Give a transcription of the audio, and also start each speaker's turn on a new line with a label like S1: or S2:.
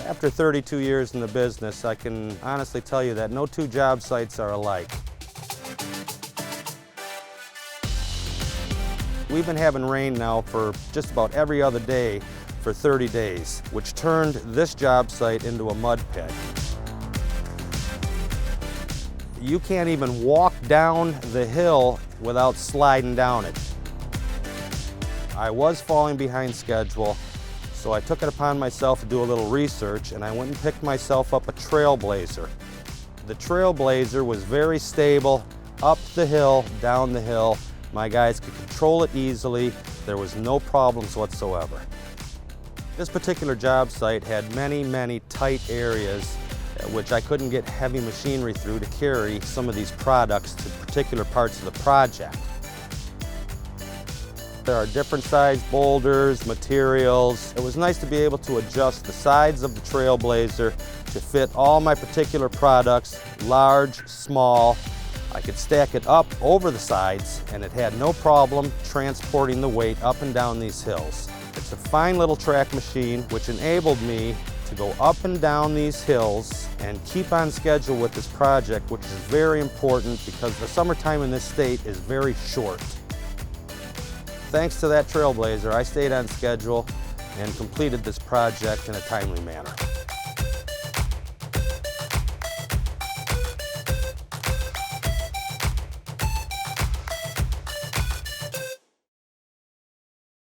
S1: After 32 years in the business, I can honestly tell you that no two job sites are alike. We've been having rain now for just about every other day for 30 days, which turned this job site into a mud pit. You can't even walk down the hill without sliding down it. I was falling behind schedule, so I took it upon myself to do a little research, and I went and picked myself up a Trailblazer. The Trailblazer was very stable, up the hill, down the hill. My guys could control it easily. There was no problems whatsoever. This particular job site had many tight areas which I couldn't get heavy machinery through to carry some of these products to particular parts of the project. There are different sized boulders, materials. It was nice to be able to adjust the sides of the Trailblazer to fit all my particular products, large, small. I could stack it up over the sides, and it had no problem transporting the weight up and down these hills. It's a fine little track machine which enabled me to go up and down these hills and keep on schedule with this project, which is very important because the summertime in this state is very short. Thanks to that Trailblazer, I stayed on schedule and completed this project in a timely manner.